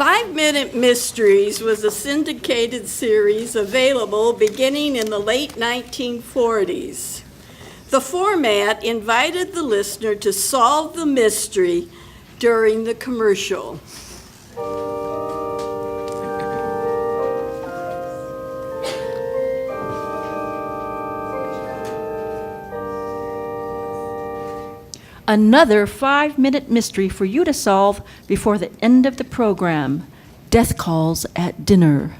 5-Minute Mysteries was a syndicated series available beginning in the late 1940s. The format invited the listener to solve the mystery during the commercial. Another 5-minute mystery for you to solve before the end of the program. Death calls at dinner.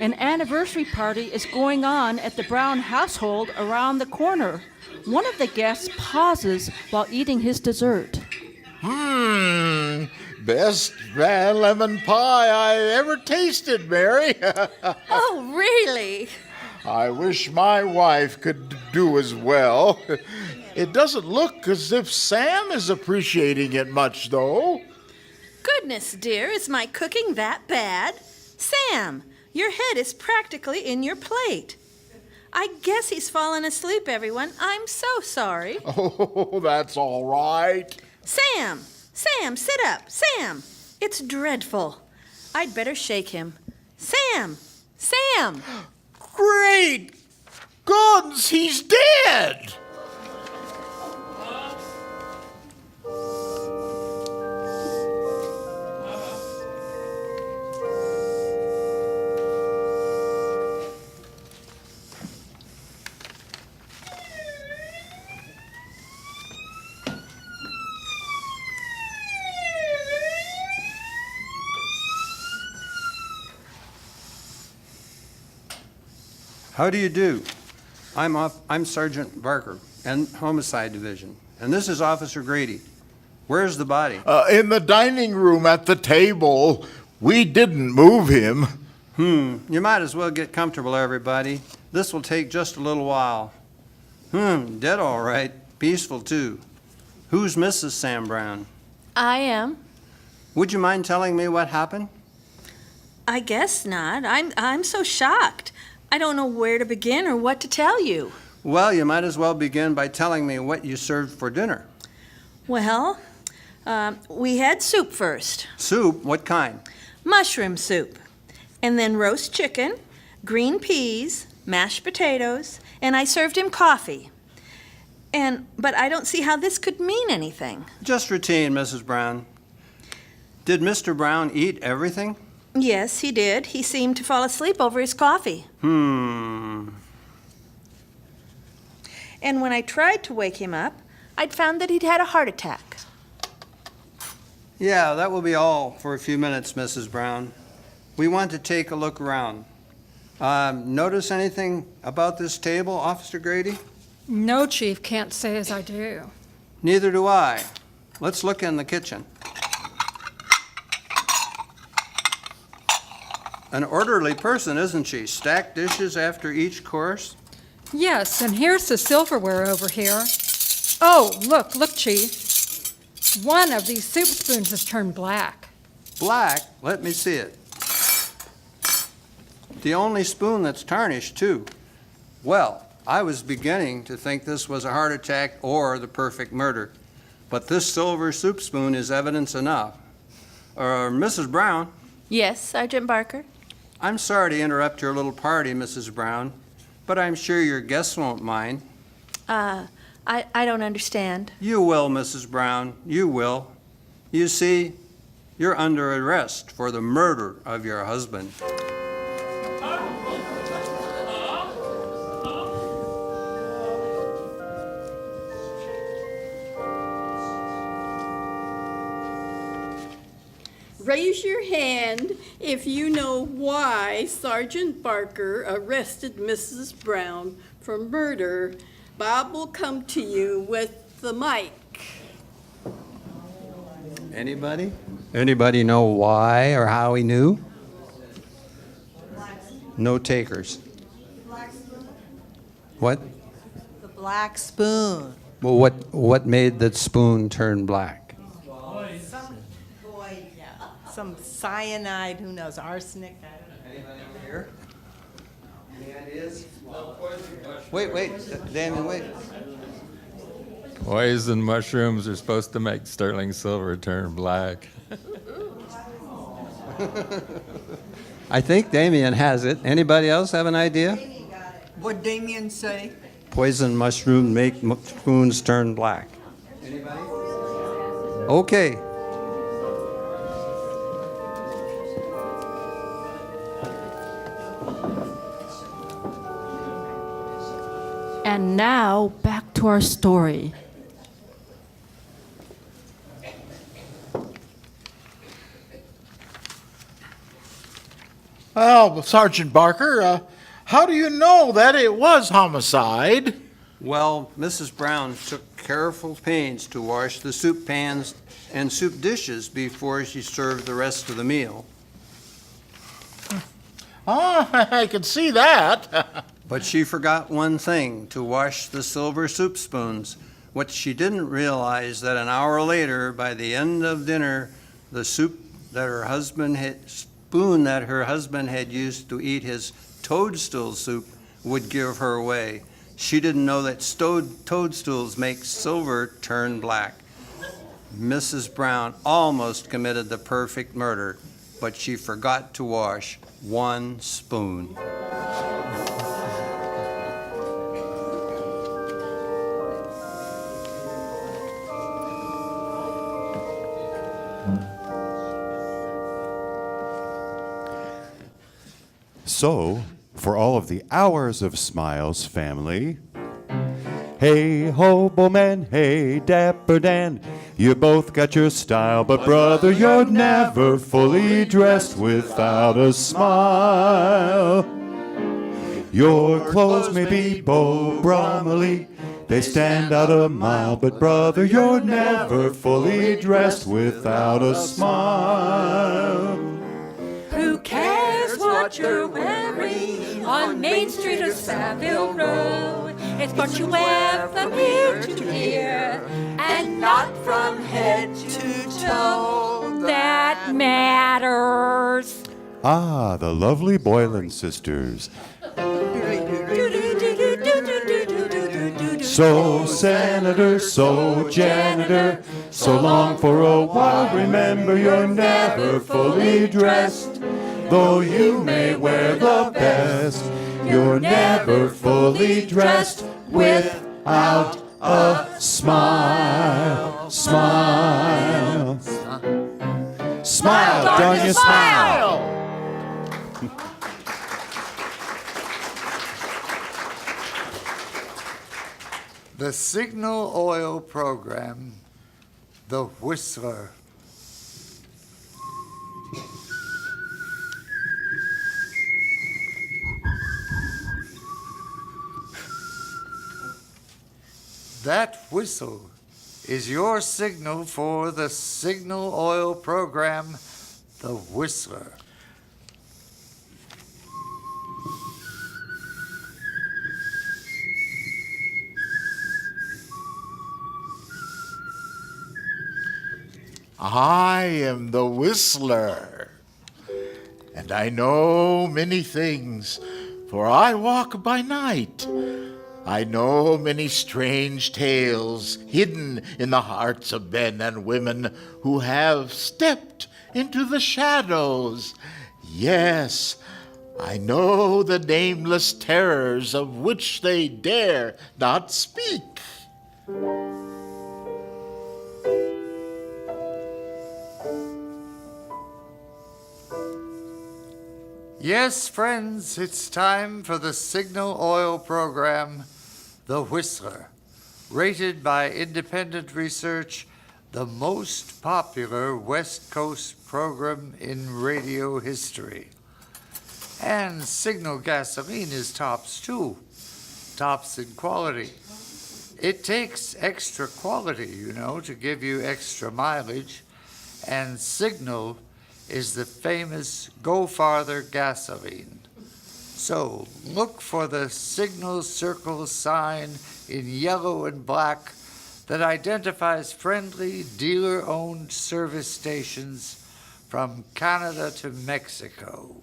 An anniversary party is going on at the Brown household around the corner. One of the guests pauses while eating his dessert. Best lemon pie I ever tasted, Mary. Oh, really? I wish my wife could do as well. It doesn't look as if Sam is appreciating it much, though. Goodness, dear, is my cooking that bad? Sam, your head is practically in your plate. I guess he's fallen asleep, everyone. I'm so sorry. Oh, that's all right. Sam, sit up. Sam, it's dreadful. I'd better shake him. Sam. Great guns, he's dead. How do you do? I'm Sergeant Barker, and Homicide Division, and this is Officer Grady. Where's the body? In the dining room at the table. We didn't move him. You might as well get comfortable, everybody. This will take just a little while. Dead all right. Peaceful, too. Who's Mrs. Sam Brown? I am. Would you mind telling me what happened? I guess not. I'm so shocked. I don't know where to begin or what to tell you. Well, you might as well begin by telling me what you served for dinner. Well, we had soup first. Soup? What kind? Mushroom soup. And then roast chicken, green peas, mashed potatoes, and I served him coffee. But I don't see how this could mean anything. Just routine, Mrs. Brown. Did Mr. Brown eat everything? Yes, he did. He seemed to fall asleep over his coffee. And when I tried to wake him up, I'd found that he'd had a heart attack. Yeah, that will be all for a few minutes, Mrs. Brown. We want to take a look around. Notice anything about this table, Officer Grady? No, Chief, can't say as I do. Neither do I. Let's look in the kitchen. An orderly person, isn't she? Stacked dishes after each course? Yes, and here's the silverware over here. Oh, look, Chief. One of these soup spoons has turned black. Black? Let me see it. The only spoon that's tarnished, too. Well, I was beginning to think this was a heart attack or the perfect murder. But this silver soup spoon is evidence enough. Mrs. Brown? Yes, Sergeant Barker? I'm sorry to interrupt your little party, Mrs. Brown, but I'm sure your guests won't mind. I don't understand. You will, Mrs. Brown, you will. You see, you're under arrest for the murder of your husband. Raise your hand if you know why Sergeant Barker arrested Mrs. Brown for murder. Bob will come to you with the mic. Anybody? Anybody know why or how he knew? No takers. What? The black spoon. Well, what made that spoon turn black? Some boy Some cyanide, who knows, arsenic, I don't know. Anybody over here? Any ideas? Wait, Damon, wait. Poison mushrooms are supposed to make sterling silver turn black. I think Damien has it. Anybody else have an idea? What'd Damien say? Poison mushroom make spoons turn black. Anybody? Okay. And now, back to our story. Well, Sergeant Barker, how do you know that it was homicide? Well, Mrs. Brown took careful pains to wash the soup pans and soup dishes before she served the rest of the meal. Oh, I can see that. But she forgot one thing, to wash the silver soup spoons. What she didn't realize that an hour later, by the end of dinner, the soup that her husband had, spoon that her husband had used to eat his toadstool soup would give her away. She didn't know that toadstools make silver turn black. Mrs. Brown almost committed the perfect murder, but she forgot to wash one spoon. So, for all of the hours of smiles, family, hey, hobo man, hey, dapper Dan, you both got your style, but brother, you're never fully dressed without a smile. Your clothes may be Beau Brummely, they stand out a mile, but brother, you're never fully dressed without a smile. Who cares what you're wearing on Main Street or Saville Row? It's what you wear from ear to ear and not from head to toe that matters. Ah, the lovely Boylan sisters. So senator, so janitor, so long for a while, remember you're never fully dressed. Though you may wear the best, you're never fully dressed without a smile. Smile. Smile, darn you, smile. The Signal Oil Program, The Whistler. That whistle is your signal for the Signal Oil Program, The Whistler. I am the Whistler, and I know many things, for I walk by night. I know many strange tales hidden in the hearts of men and women who have stepped into the shadows. Yes, I know the nameless terrors of which they dare not speak. Yes, friends, it's time for the Signal Oil Program, The Whistler, rated by independent research the most popular West Coast program in radio history. And Signal gasoline is tops too, tops in quality. It takes extra quality, you know, to give you extra mileage, and Signal is the famous Go Farther gasoline. So look for the Signal Circle sign in yellow and black that identifies friendly dealer-owned service stations from Canada to Mexico.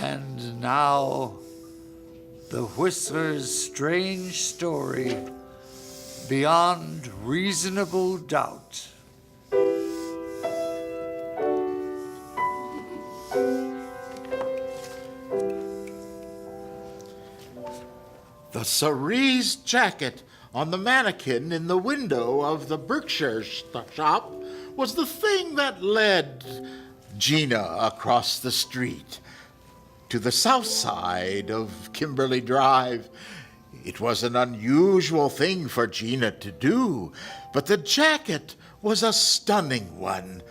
And now, the Whistler's strange story, beyond reasonable doubt. The cerise jacket on the mannequin in the window of the Berkshire shop was the thing that led Gina across the street to the south side of Kimberly Drive. It was an unusual thing for Gina to do, but the jacket was a stunning one,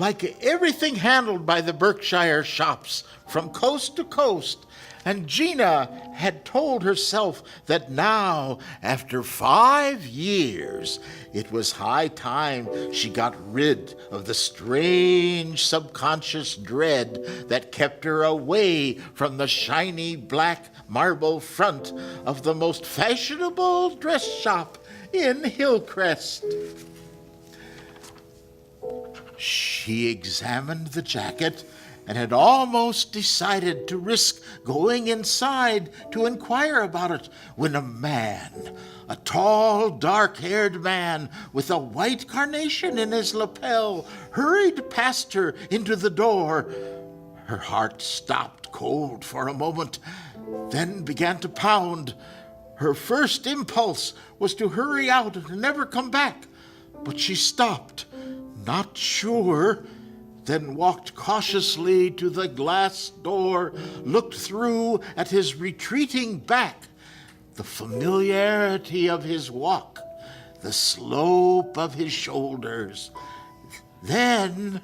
like everything handled by the Berkshire shops from coast to coast. And Gina had told herself that now, after 5 years, it was high time she got rid of the strange subconscious dread that kept her away from the shiny black marble front of the most fashionable dress shop in Hillcrest. She examined the jacket and had almost decided to risk going inside to inquire about it when a tall, dark-haired man with a white carnation in his lapel, hurried past her into the door. Her heart stopped cold for a moment, then began to pound. Her first impulse was to hurry out and never come back, but she stopped, not sure, then walked cautiously to the glass door, looked through at his retreating back, the familiarity of his walk, the slope of his shoulders. Then,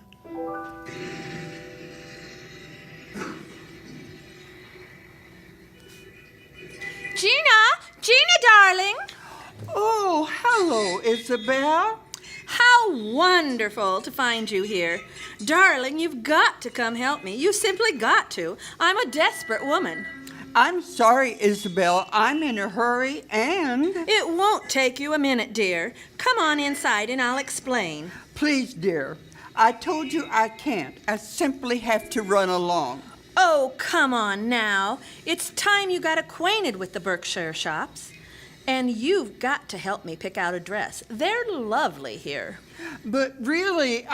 Gina, darling. Oh, hello, Isabel. How wonderful to find you here. Darling, you've got to come help me. You simply got to. I'm a desperate woman. I'm sorry, Isabel. I'm in a hurry and... It won't take you a minute, dear. Come on inside and I'll explain. Please, dear. I told you I can't. I simply have to run along. Oh, come on now. It's time you got acquainted with the Berkshire shops. And you've got to help me pick out a dress. They're lovely here. But really,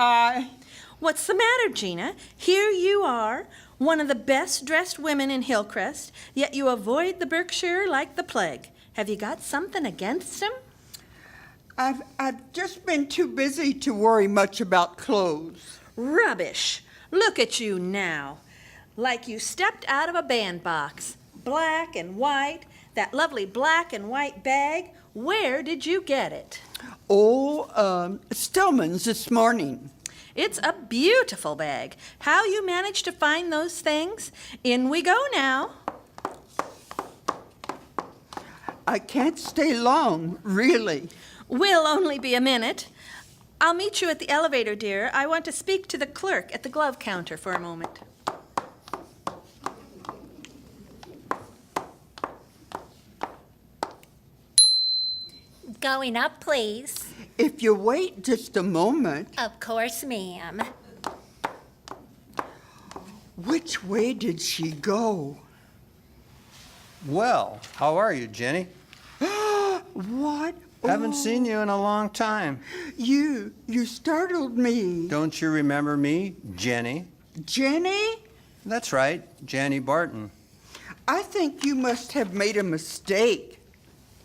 What's the matter, Gina? Here you are, one of the best-dressed women in Hillcrest, yet you avoid the Berkshire like the plague. Have you got something against him? I've just been too busy to worry much about clothes. Rubbish. Look at you now. Like you stepped out of a bandbox. Black and white. That lovely black and white bag, where did you get it? Oh, Stillman's this morning. It's a beautiful bag. How you managed to find those things? In we go now. I can't stay long, really. Will only be a minute. I'll meet you at the elevator, dear. I want to speak to the clerk at the glove counter for a moment. Going up, please. If you wait just a moment. Of course, ma'am. Which way did she go? Well, how are you, Jenny? What? Haven't seen you in a long time. You startled me. Don't you remember me, Jenny? Jenny? That's right, Jenny Barton. I think you must have made a mistake.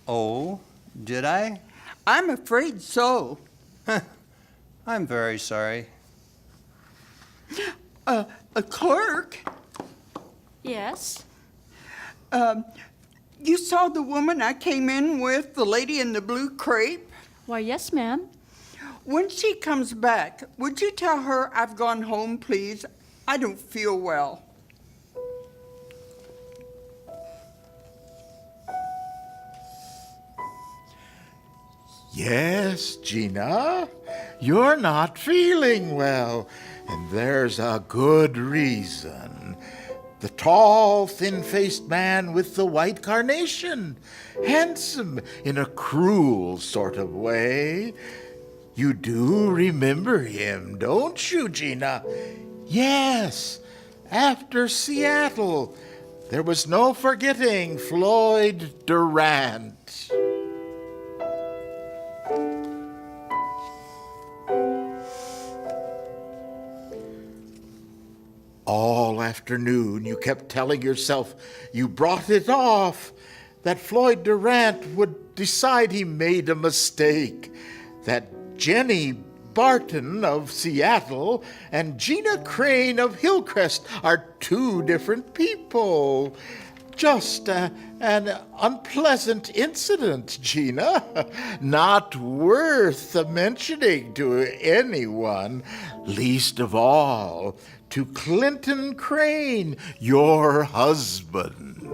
Oh, did I? I'm afraid so. I'm very sorry. A clerk? Yes? You saw the woman I came in with, the lady in the blue crepe? Why, yes, ma'am. When she comes back, would you tell her I've gone home, please? I don't feel well. Yes, Gina, you're not feeling well, and there's a good reason. The tall, thin-faced man with the white carnation, handsome in a cruel sort of way. You do remember him, don't you, Gina? Yes, after Seattle, there was no forgetting Floyd Durant. All afternoon, you kept telling yourself you brought it off, that Floyd Durant would decide he made a mistake, that Jenny Barton of Seattle and Gina Crane of Hillcrest are two different people. Just an unpleasant incident, Gina, not worth mentioning to anyone, least of all to Clinton Crane, your husband.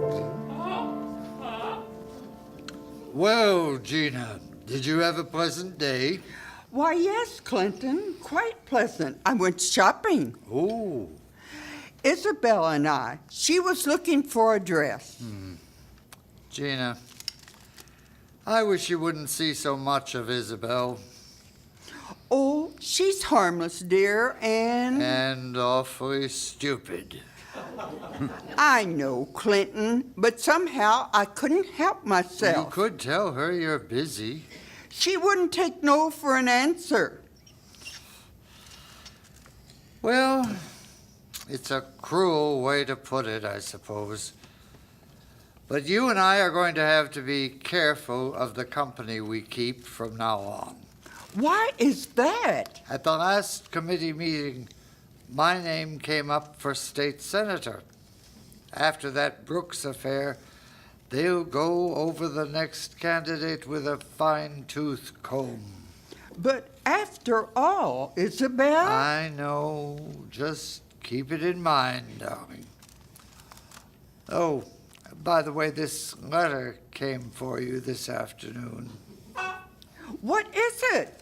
Well, Gina, did you have a pleasant day? Why, yes, Clinton, quite pleasant. I went shopping. Oh. Isabel and I, she was looking for a dress. Gina, I wish you wouldn't see so much of Isabel. Oh, she's harmless, dear, And awfully stupid. I know, Clinton, but somehow I couldn't help myself. You could tell her you're busy. She wouldn't take no for an answer. Well, it's a cruel way to put it, I suppose. But you and I are going to have to be careful of the company we keep from now on. Why is that? At the last committee meeting, my name came up for state senator. After that Brooks affair, they'll go over the next candidate with a fine-tooth comb. But after all, Isabel... I know. Just keep it in mind, darling. Oh, by the way, this letter came for you this afternoon. What is it?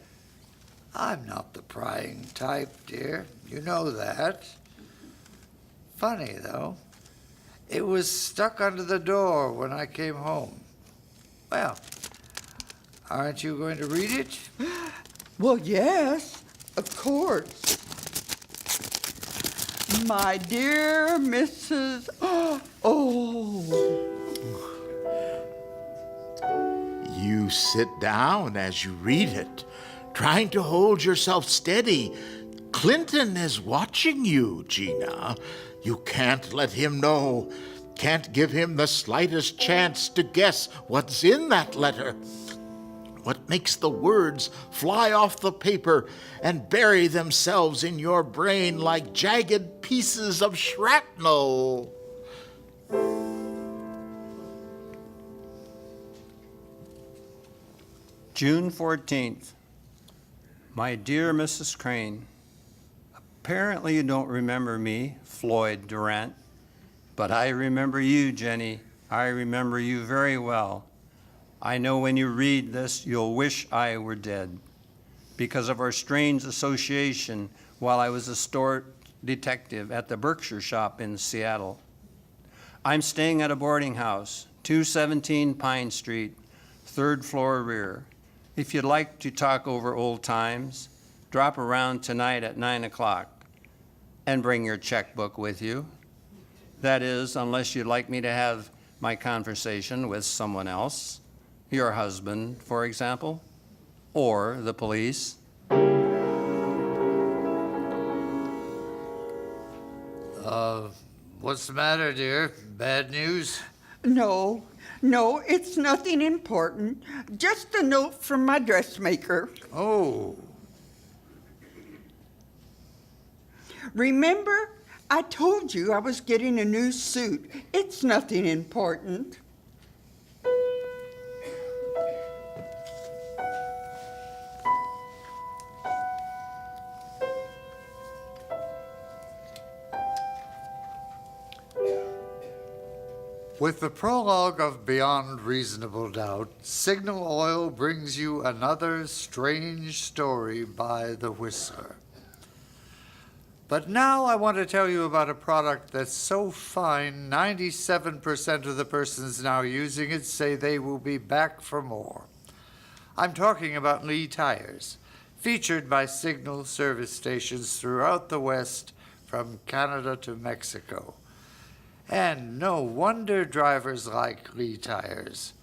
I'm not the prying type, dear. You know that. Funny, though. It was stuck under the door when I came home. Well, aren't you going to read it? Well, yes, of course. My dear Mrs. Oh. You sit down as you read it, trying to hold yourself steady. Clinton is watching you, Gina. You can't let him know. Can't give him the slightest chance to guess what's in that letter. What makes the words fly off the paper and bury themselves in your brain like jagged pieces of shrapnel? June 14th. My dear Mrs. Crane, apparently you don't remember me, Floyd Durant, but I remember you, Jenny. I remember you very well. I know when you read this, you'll wish I were dead because of our strange association while I was a store detective at the Berkshire shop in Seattle. I'm staying at a boarding house, 217 Pine Street, 3rd floor rear. If you'd like to talk over old times, drop around tonight at 9 o'clock and bring your checkbook with you. That is, unless you'd like me to have my conversation with someone else, your husband, for example, or the police. What's the matter, dear? Bad news? No, it's nothing important. Just a note from my dressmaker. Oh. Remember, I told you I was getting a new suit. It's nothing important. With the prologue of Beyond Reasonable Doubt, Signal Oil brings you another strange story by the Whistler. But now I want to tell you about a product that's so fine, 97% of the persons now using it say they will be back for more. I'm talking about Lee tires, featured by Signal service stations throughout the West, from Canada to Mexico. And no wonder drivers like Lee tires.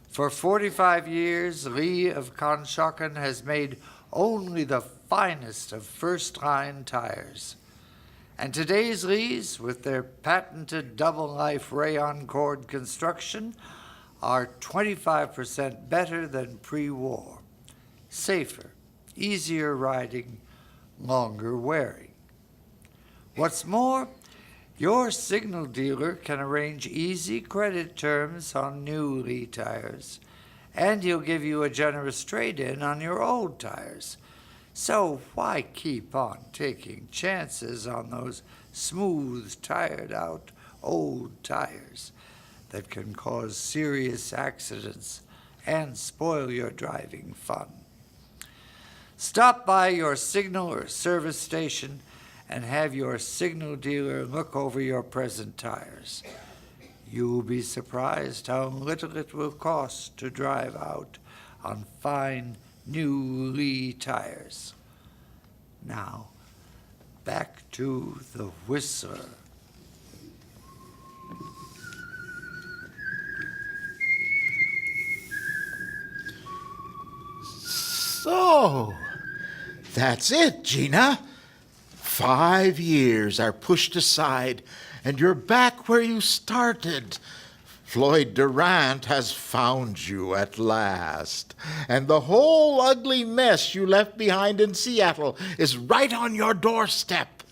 For 45 years, Lee of Conshohocken has made only the finest of first-line tires. And today's Lees, with their patented double-life rayon cord construction, are 25% better than pre-war. Safer, easier riding, longer wearing. What's more, your Signal dealer can arrange easy credit terms on new Lee tires, and he'll give you a generous trade-in on your old tires. So why keep on taking chances on those smooth, tired-out old tires that can cause serious accidents and spoil your driving fun? Stop by your Signal or service station and have your Signal dealer look over your present tires. You will be surprised how little it will cost to drive out on fine new Lee tires. Now, back to the Whistler. So, that's it, Gina. 5 years are pushed aside, and you're back where you started. Floyd Durant has found you at last, and the whole ugly mess you left behind in Seattle is right on your doorstep.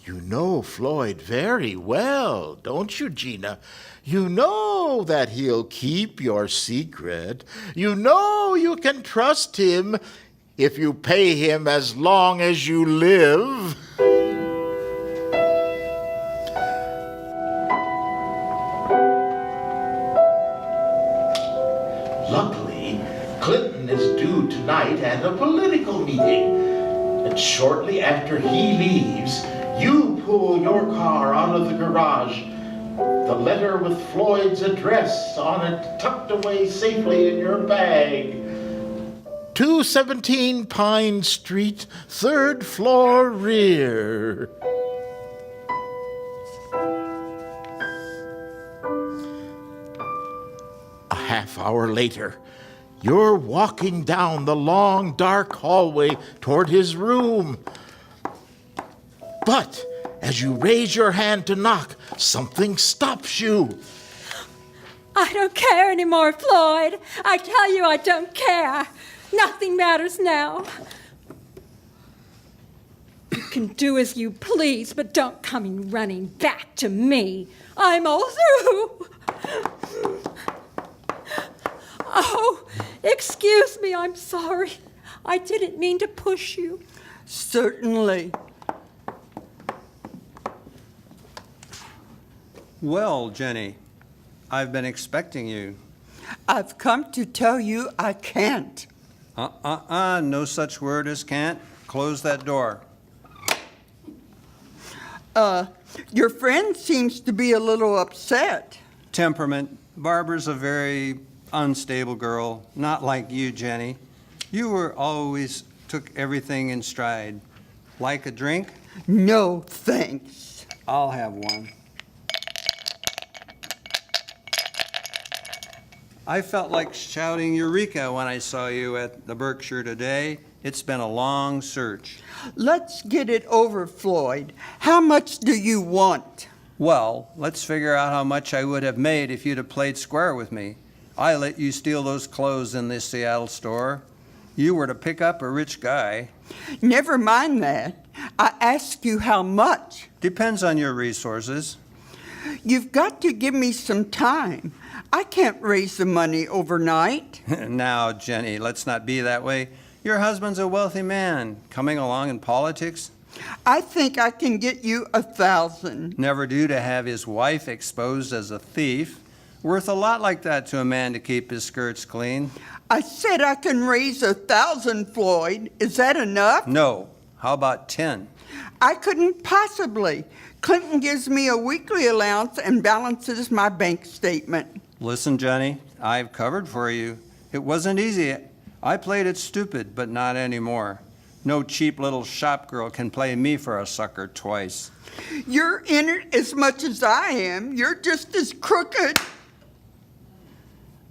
You know Floyd very well, don't you, Gina? You know that he'll keep your secret. You know you can trust him if you pay him as long as you live. Luckily, Clinton is due tonight at a political meeting. And shortly after he leaves, you pull your car out of the garage. The letter with Floyd's address on it tucked away safely in your bag. 217 Pine Street, 3rd floor rear. A half hour later, you're walking down the long, dark hallway toward his room. But as you raise your hand to knock, something stops you. I don't care anymore, Floyd. I tell you I don't care. Nothing matters now. You can do as you please, but don't come running back to me. I'm all through. Oh, excuse me, I'm sorry. I didn't mean to push you. Certainly. Well, Jenny, I've been expecting you. I've come to tell you I can't. No such word as can't. Close that door. Your friend seems to be a little upset. Temperament. Barbara's a very unstable girl, not like you, Jenny. You were always took everything in stride. Like a drink? No, thanks. I'll have one. I felt like shouting Eureka when I saw you at the Berkshire today. It's been a long search. Let's get it over, Floyd. How much do you want? Well, let's figure out how much I would have made if you'd have played square with me. I let you steal those clothes in this Seattle store. You were to pick up a rich guy. Never mind that. I ask you how much. Depends on your resources. You've got to give me some time. I can't raise the money overnight. Now, Jenny, let's not be that way. Your husband's a wealthy man. Coming along in politics? I think I can get you 1,000. Never do to have his wife exposed as a thief. Worth a lot like that to a man to keep his skirts clean. I said I can raise 1,000, Floyd. Is that enough? No. How about 10? I couldn't possibly. Clinton gives me a weekly allowance and balances my bank statement. Listen, Jenny, I've covered for you. It wasn't easy. I played it stupid, but not anymore. No cheap little shop girl can play me for a sucker twice. You're in it as much as I am. You're just as crooked.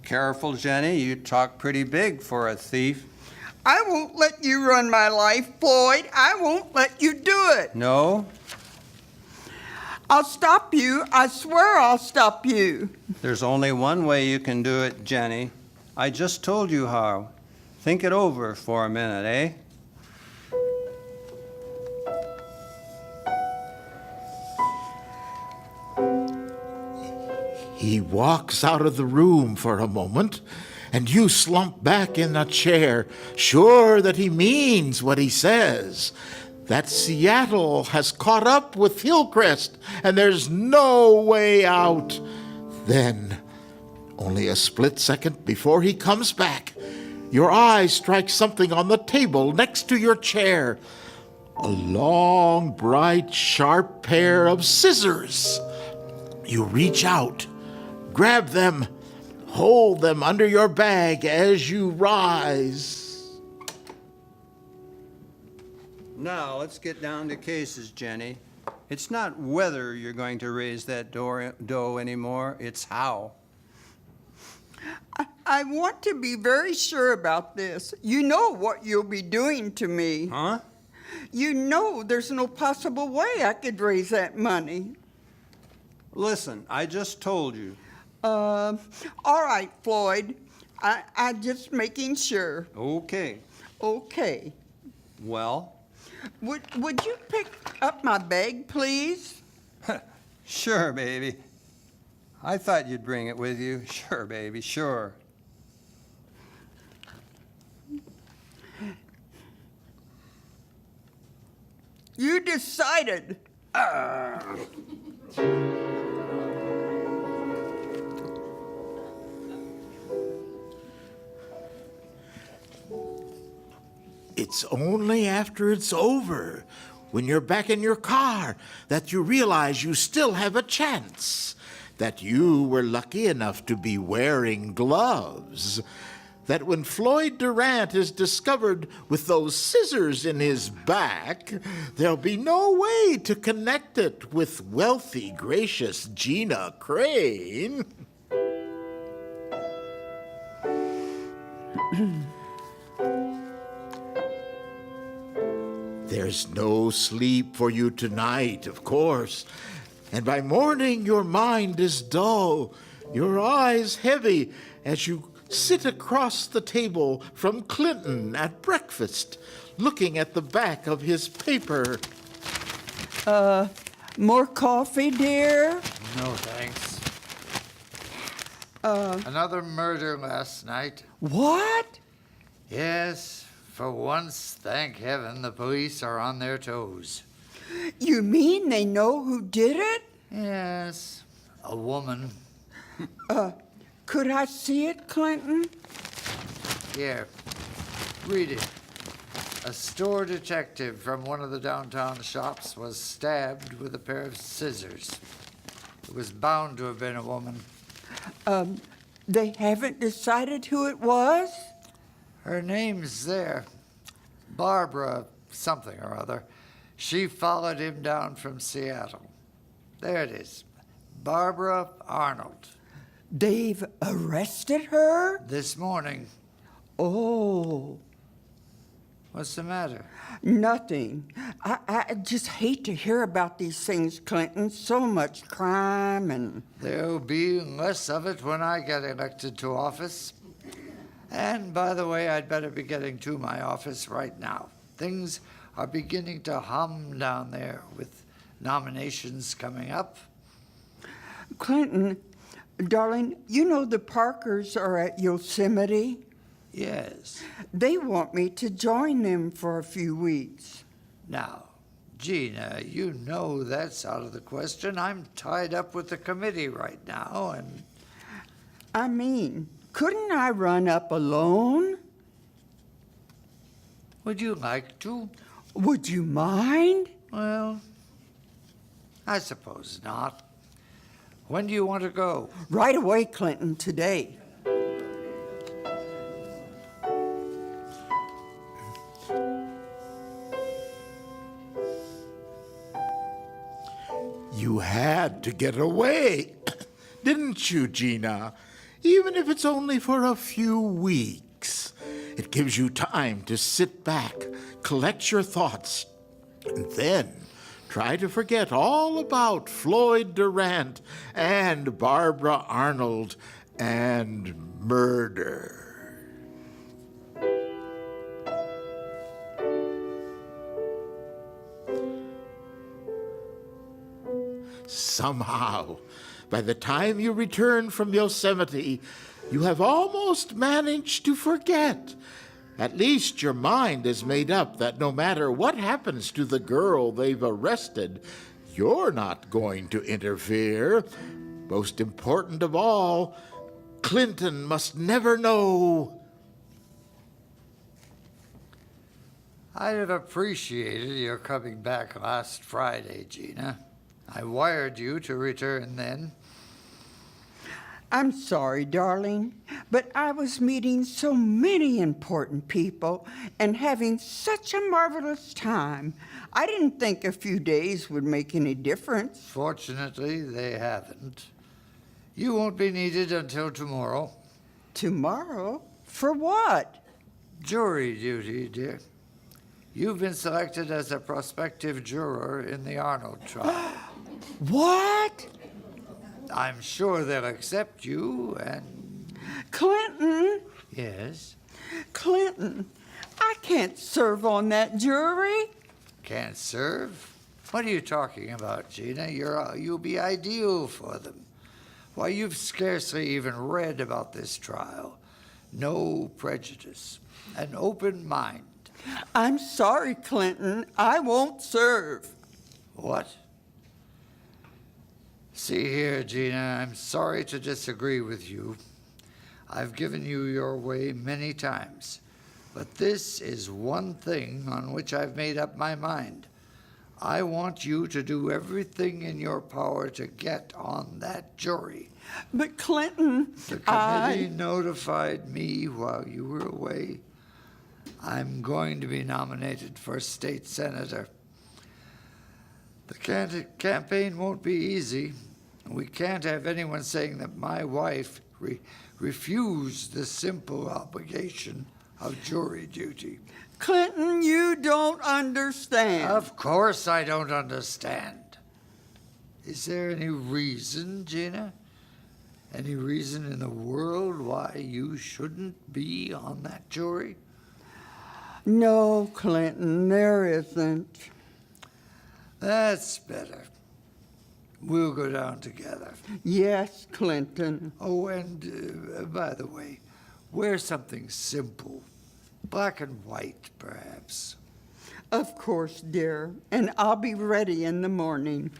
Careful, Jenny, you talk pretty big for a thief. I won't let you run my life, Floyd. I won't let you do it. No? I'll stop you. I swear I'll stop you. There's only one way you can do it, Jenny. I just told you how. Think it over for a minute, eh? He walks out of the room for a moment, and you slump back in a chair, sure that he means what he says, that Seattle has caught up with Hillcrest, and there's no way out. Then, only a split second before he comes back, your eye strikes something on the table next to your chair. A long, bright, sharp pair of scissors. You reach out, grab them, hold them under your bag as you rise. Now, let's get down to cases, Jenny. It's not whether you're going to raise that dough anymore, it's how. I want to be very sure about this. You know what you'll be doing to me. Huh? You know there's no possible way I could raise that money. Listen, I just told you. All right, Floyd. I'm just making sure. Okay. Okay. Well? Would you pick up my bag, please? Sure, baby. I thought you'd bring it with you. Sure, baby, sure. You decided. It's only after it's over, when you're back in your car, that you realize you still have a chance, that you were lucky enough to be wearing gloves, that when Floyd Durant is discovered with those scissors in his back, there'll be no way to connect it with wealthy, gracious Gina Crane. There's no sleep for you tonight, of course, and by morning your mind is dull, your eyes heavy as you sit across the table from Clinton at breakfast, looking at the back of his paper. More coffee, dear? No, thanks. Another murder last night. What? Yes, for once, thank heaven, the police are on their toes. You mean they know who did it? Yes, a woman. Could I see it, Clinton? Here, read it. A store detective from one of the downtown shops was stabbed with a pair of scissors. It was bound to have been a woman. They haven't decided who it was? Her name's there. Barbara something or other. She followed him down from Seattle. There it is. Barbara Arnold. They've arrested her? This morning. Oh. What's the matter? Nothing. I just hate to hear about these things, Clinton. So much crime and... There'll be less of it when I get elected to office. And by the way, I'd better be getting to my office right now. Things are beginning to hum down there with nominations coming up. Clinton, darling, you know the Parkers are at Yosemite? Yes. They want me to join them for a few weeks. Now, Gina, you know that's out of the question. I'm tied up with the committee right now, and... I mean, couldn't I run up alone? Would you like to? Would you mind? Well, I suppose not. When do you want to go? Right away, Clinton, today. You had to get away, didn't you, Gina? Even if it's only for a few weeks. It gives you time to sit back, collect your thoughts, and then try to forget all about Floyd Durant and Barbara Arnold and murder. Somehow, by the time you return from Yosemite, you have almost managed to forget. At least your mind is made up that no matter what happens to the girl they've arrested, you're not going to interfere. Most important of all, Clinton must never know. I'd have appreciated your coming back last Friday, Gina. I wired you to return then. I'm sorry, darling, but I was meeting so many important people and having such a marvelous time. I didn't think a few days would make any difference. Fortunately, they haven't. You won't be needed until tomorrow. Tomorrow? For what? Jury duty, dear. You've been selected as a prospective juror in the Arnold trial. What? I'm sure they'll accept you and... Clinton? Yes? Clinton, I can't serve on that jury. Can't serve? What are you talking about, Gina? You'll be ideal for them. Why, you've scarcely even read about this trial. No prejudice. An open mind. I'm sorry, Clinton. I won't serve. What? See here, Gina, I'm sorry to disagree with you. I've given you your way many times, but this is one thing on which I've made up my mind. I want you to do everything in your power to get on that jury. But Clinton, The committee notified me while you were away. I'm going to be nominated for state senator. The campaign won't be easy. We can't have anyone saying that my wife refused the simple obligation of jury duty. Clinton, you don't understand. Of course I don't understand. Is there any reason, Gina? Any reason in the world why you shouldn't be on that jury? No, Clinton, there isn't. That's better. We'll go down together. Yes, Clinton. Oh, and by the way, wear something simple. Black and white, perhaps. Of course, dear. And I'll be ready in the morning.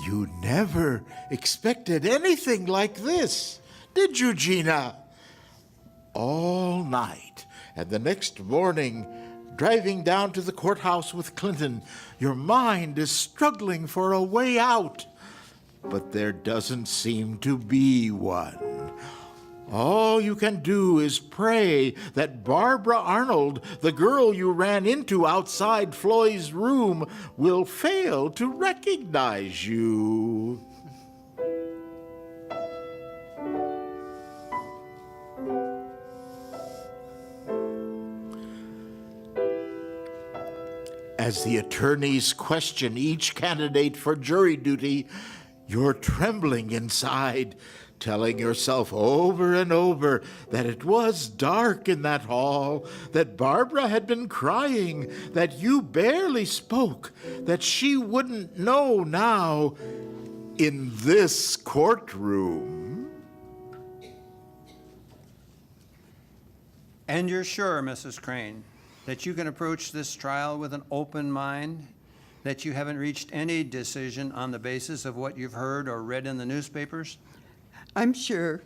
You never expected anything like this, did you, Gina? All night, and the next morning, driving down to the courthouse with Clinton, your mind is struggling for a way out. But there doesn't seem to be one. All you can do is pray that Barbara Arnold, the girl you ran into outside Floyd's room, will fail to recognize you. As the attorneys question each candidate for jury duty, you're trembling inside, telling yourself over and over that it was dark in that hall, that Barbara had been crying, that you barely spoke, that she wouldn't know now in this courtroom. And you're sure, Mrs. Crane, that you can approach this trial with an open mind, that you haven't reached any decision on the basis of what you've heard or read in the newspapers? I'm sure.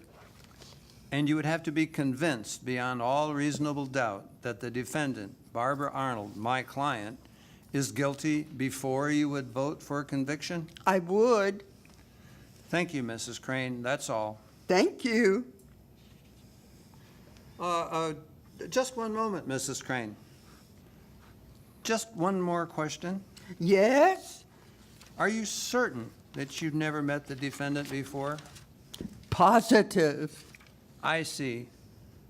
And you would have to be convinced beyond all reasonable doubt that the defendant, Barbara Arnold, my client, is guilty before you would vote for conviction? I would. Thank you, Mrs. Crane. That's all. Thank you. Just one moment, Mrs. Crane. Just one more question. Yes? Are you certain that you've never met the defendant before? Positive. I see.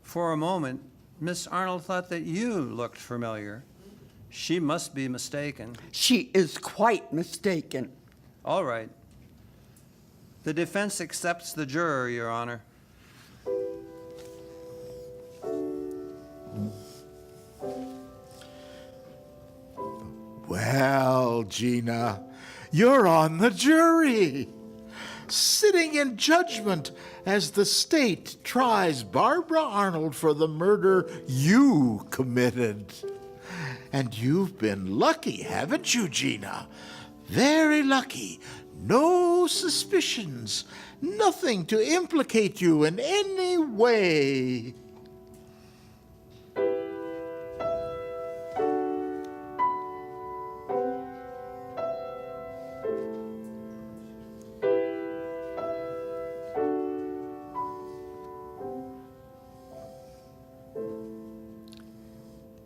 For a moment, Miss Arnold thought that you looked familiar. She must be mistaken. She is quite mistaken. All right. The defense accepts the juror, Your Honor. Well, Gina, you're on the jury, sitting in judgment as the state tries Barbara Arnold for the murder you committed. And you've been lucky, haven't you, Gina? Very lucky. No suspicions, nothing to implicate you in any way.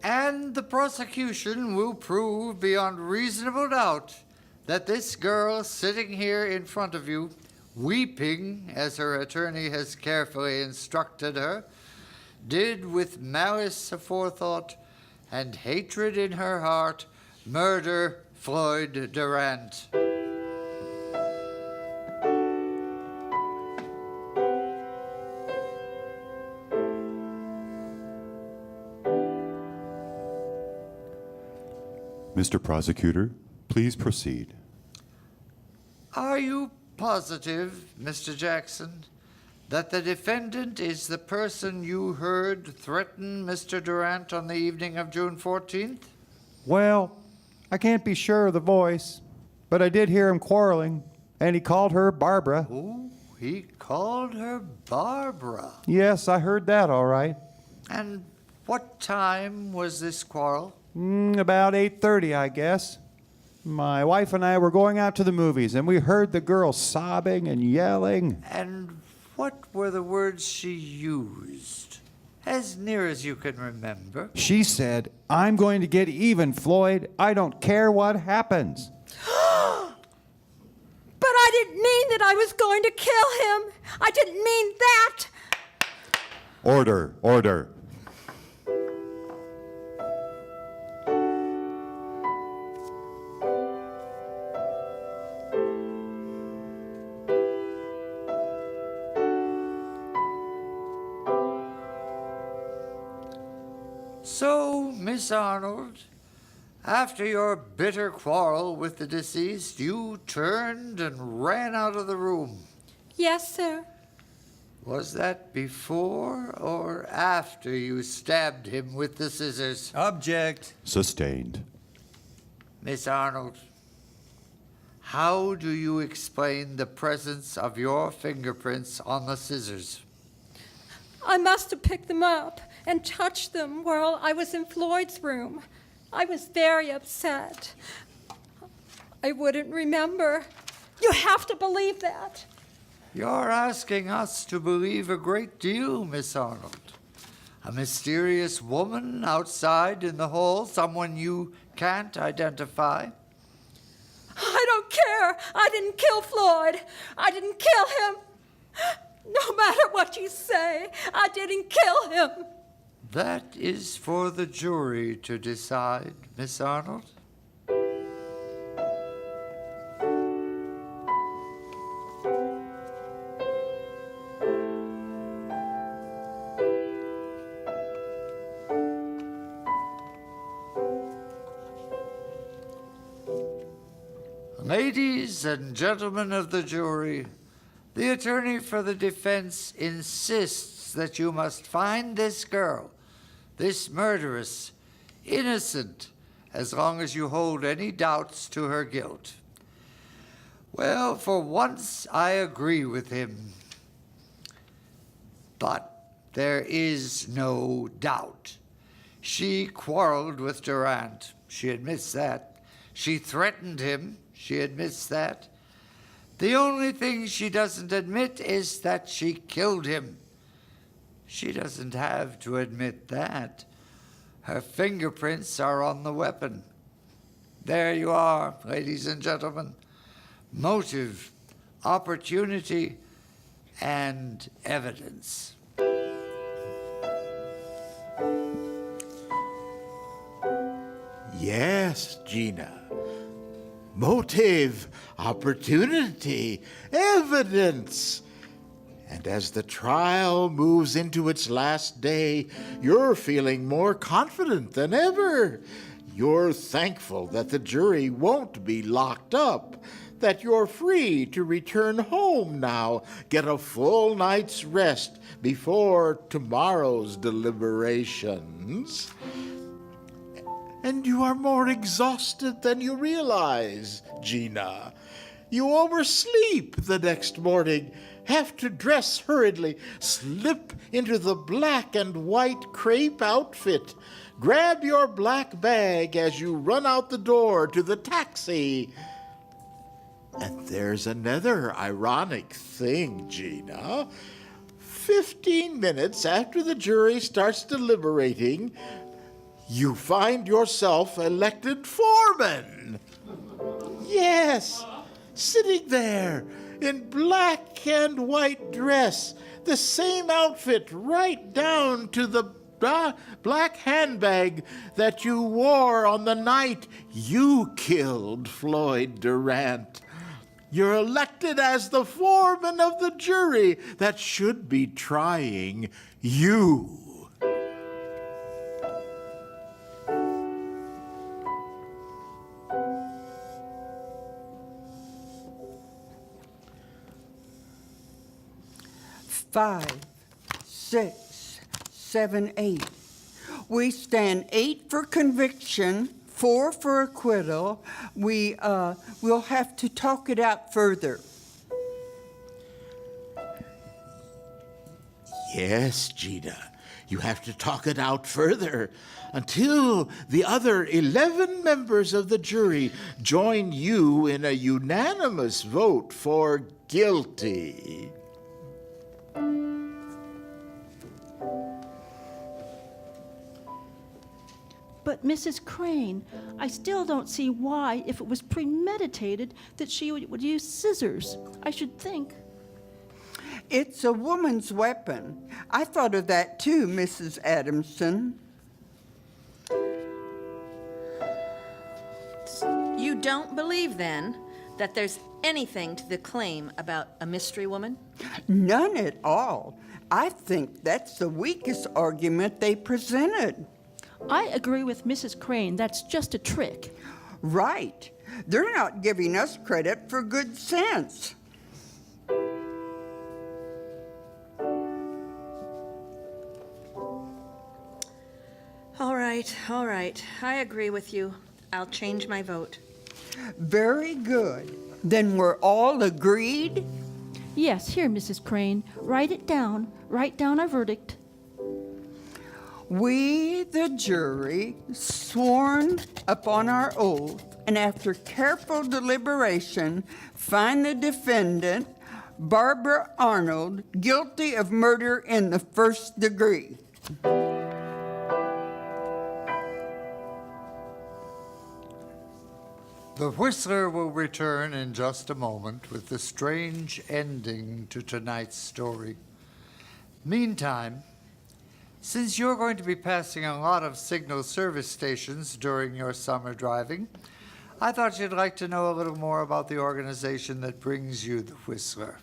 And the prosecution will prove beyond reasonable doubt that this girl sitting here in front of you, weeping as her attorney has carefully instructed her, did with malice aforethought and hatred in her heart murder Floyd Durant. Mr. Prosecutor, please proceed. Are you positive, Mr. Jackson, that the defendant is the person you heard threaten Mr. Durant on the evening of June 14th? Well, I can't be sure of the voice, but I did hear him quarreling, and he called her Barbara. Oh, he called her Barbara. Yes, I heard that all right. And what time was this quarrel? About 8:30, I guess. My wife and I were going out to the movies, and we heard the girl sobbing and yelling. And what were the words she used, as near as you can remember? She said, "I'm going to get even, Floyd. I don't care what happens." But I didn't mean that I was going to kill him. I didn't mean that. Order, order. So, Miss Arnold, after your bitter quarrel with the deceased, you turned and ran out of the room. Yes, sir. Was that before or after you stabbed him with the scissors? Object. Sustained. Miss Arnold, how do you explain the presence of your fingerprints on the scissors? I must have picked them up and touched them while I was in Floyd's room. I was very upset. I wouldn't remember. You have to believe that. You're asking us to believe a great deal, Miss Arnold. A mysterious woman outside in the hall, someone you can't identify. I don't care. I didn't kill Floyd. I didn't kill him. No matter what you say, I didn't kill him. That is for the jury to decide, Miss Arnold. Ladies and gentlemen of the jury, the attorney for the defense insists that you must find this girl, this murderess, innocent, as long as you hold any doubts to her guilt. Well, for once I agree with him. But There is no doubt. She quarreled with Durant. She admits that. She threatened him. She admits that. The only thing she doesn't admit is that she killed him. She doesn't have to admit that. Her fingerprints are on the weapon. There you are, ladies and gentlemen. Motive, opportunity, and evidence. Yes, Gina. Motive, opportunity, evidence. And as the trial moves into its last day, you're feeling more confident than ever. You're thankful that the jury won't be locked up, that you're free to return home now, get a full night's rest before tomorrow's deliberations. And you are more exhausted than you realize, Gina. You oversleep the next morning, have to dress hurriedly, slip into the black and white crepe outfit, grab your black bag as you run out the door to the taxi. And there's another ironic thing, Gina. 15 minutes after the jury starts deliberating, you find yourself elected foreman. Yes, sitting there in black and white dress, the same outfit right down to the black handbag that you wore on the night you killed Floyd Durant. You're elected as the foreman of the jury that should be trying you. Five, 6, 7, 8. We stand 8 for conviction, 4 for acquittal. We'll have to talk it out further. Yes, Gina, you have to talk it out further until the other 11 members of the jury join you in a unanimous vote for guilty. But Mrs. Crane, I still don't see why, if it was premeditated, that she would use scissors. I should think. It's a woman's weapon. I thought of that too, Mrs. Adamson. You don't believe, then, that there's anything to the claim about a mystery woman? None at all. I think that's the weakest argument they presented. I agree with Mrs. Crane. That's just a trick. Right. They're not giving us credit for good sense. All right. I agree with you. I'll change my vote. Very good. Then we're all agreed? Yes, here, Mrs. Crane. Write it down. Write down our verdict. We, the jury, sworn upon our oath, and after careful deliberation, find the defendant, Barbara Arnold, guilty of murder in the first degree. The Whistler will return in just a moment with the strange ending to tonight's story. Meantime, since you're going to be passing a lot of signal service stations during your summer driving, I thought you'd like to know a little more about the organization that brings you the Whistler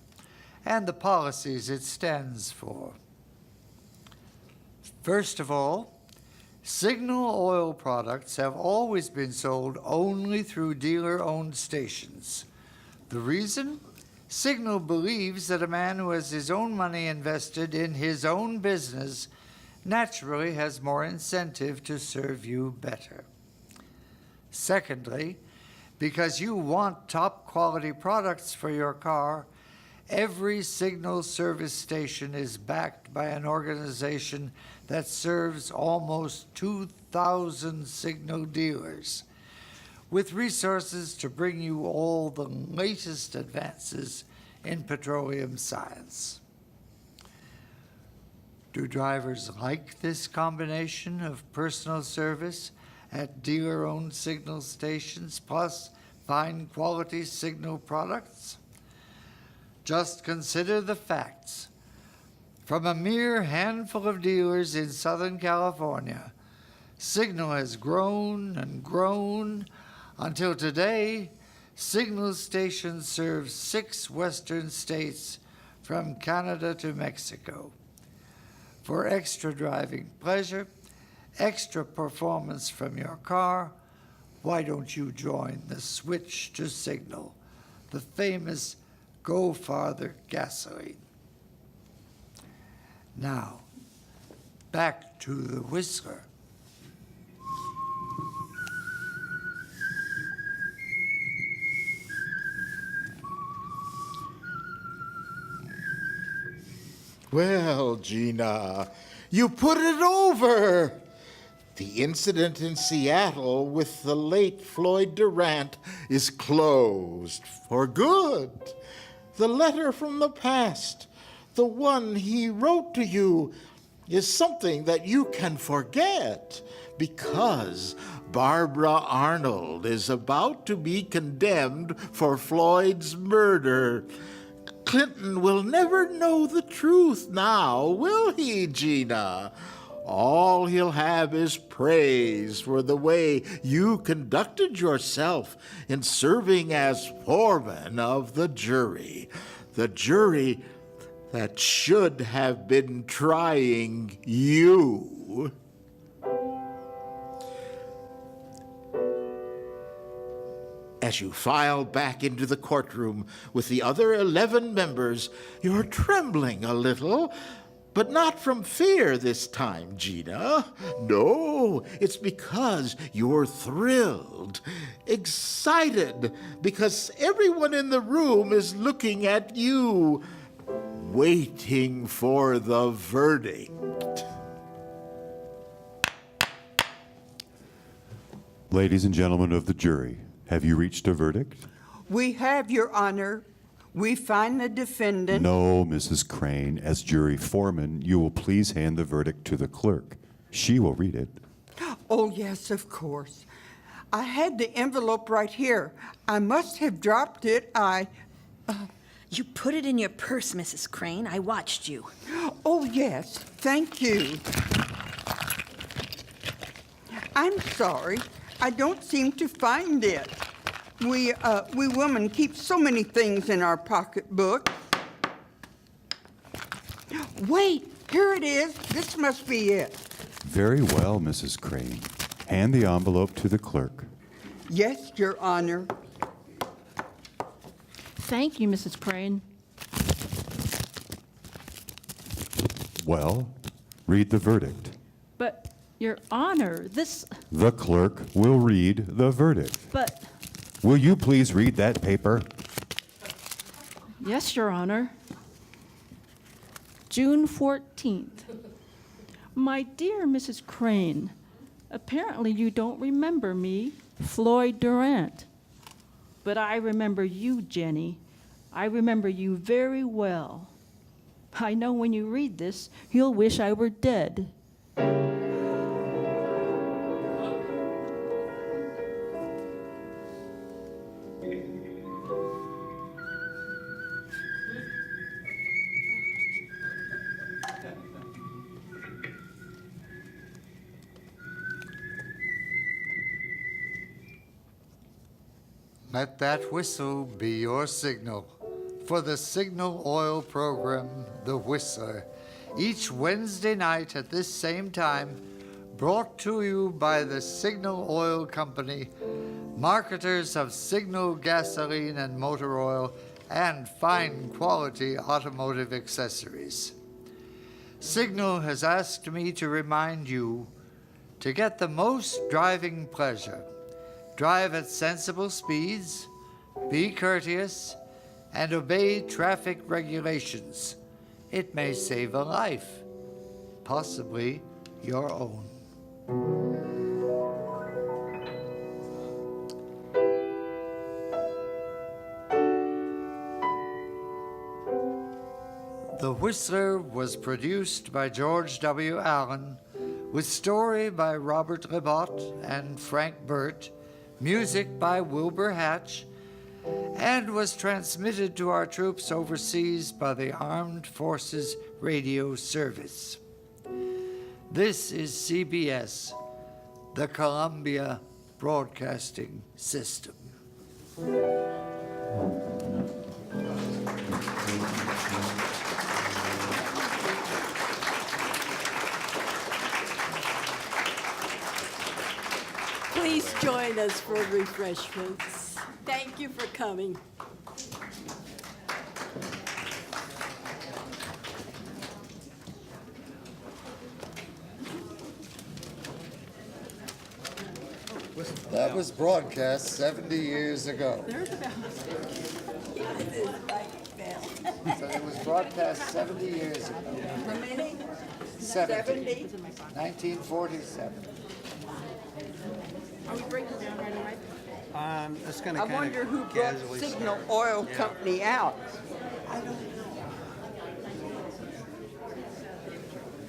and the policies it stands for. First of all, Signal oil products have always been sold only through dealer-owned stations. The reason? Signal believes that a man who has his own money invested in his own business naturally has more incentive to serve you better. Secondly, because you want top quality products for your car, Every Signal service station is backed by an organization that serves almost 2,000 Signal dealers, with resources to bring you all the latest advances in petroleum science. Do drivers like this combination of personal service at dealer-owned Signal stations plus fine quality Signal products? Just consider the facts. From a mere handful of dealers in Southern California, Signal has grown and grown until today. Signal stations serve 6 western states from Canada to Mexico. For extra driving pleasure, extra performance from your car, why don't you join the switch to Signal, the famous Go Farther gasoline? Now, back to the Whistler. Well, Gina, you put it over. The incident in Seattle with the late Floyd Durant is closed for good. The letter from the past, the one he wrote to you, is something that you can forget because Barbara Arnold is about to be condemned for Floyd's murder. Clinton will never know the truth now, will he, Gina? All he'll have is praise for the way you conducted yourself in serving as foreman of the jury that should have been trying you. As you file back into the courtroom with the other 11 members, you're trembling a little, but not from fear this time, Gina. No, it's because you're thrilled, excited, because everyone in the room is looking at you, waiting for the verdict. Ladies and gentlemen of the jury, have you reached a verdict? We have, Your Honor. We find the defendant. No, Mrs. Crane. As jury foreman, you will please hand the verdict to the clerk. She will read it. Oh, yes, of course. I had the envelope right here. I must have dropped it. You put it in your purse, Mrs. Crane. I watched you. Oh, yes. Thank you. I'm sorry. I don't seem to find it. We women keep so many things in our pocketbook. Wait, here it is. This must be it. Very well, Mrs. Crane. Hand the envelope to the clerk. Yes, Your Honor. Thank you, Mrs. Crane. Well, read the verdict. But, Your Honor, this... The clerk will read the verdict. But... Will you please read that paper? Yes, Your Honor. June 14th. My dear Mrs. Crane, apparently you don't remember me, Floyd Durant. But I remember you, Jenny. I remember you very well. I know when you read this, you'll wish I were dead. Let that whistle be your signal for the Signal Oil program, The Whistler, each Wednesday night at this same time, brought to you by the Signal Oil Company, marketers of Signal gasoline and motor oil and fine quality automotive accessories. Signal has asked me to remind you to get the most driving pleasure. Drive at sensible speeds, be courteous, and obey traffic regulations. It may save a life, possibly your own. The Whistler was produced by George W. Allen, with story by Robert Lebot and Frank Burt, music by Wilbur Hatch, and was transmitted to our troops overseas by the Armed Forces Radio Service. This is CBS, the Columbia Broadcasting System. Please join us for refreshments. Thank you for coming. That was broadcast 70 years ago. There's about. So it was broadcast 70 years ago. How many? 70. 1947. Are we breaking down right away? That's going I to kind wonder of who brought casually Signal start. Oil Yeah. Company out.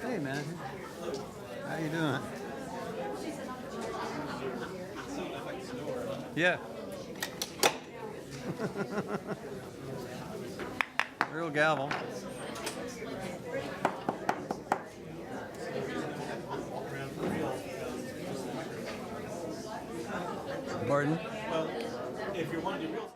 Hey, man. How you doing? Yeah. Real gavel. Pardon? Well, if you want to do real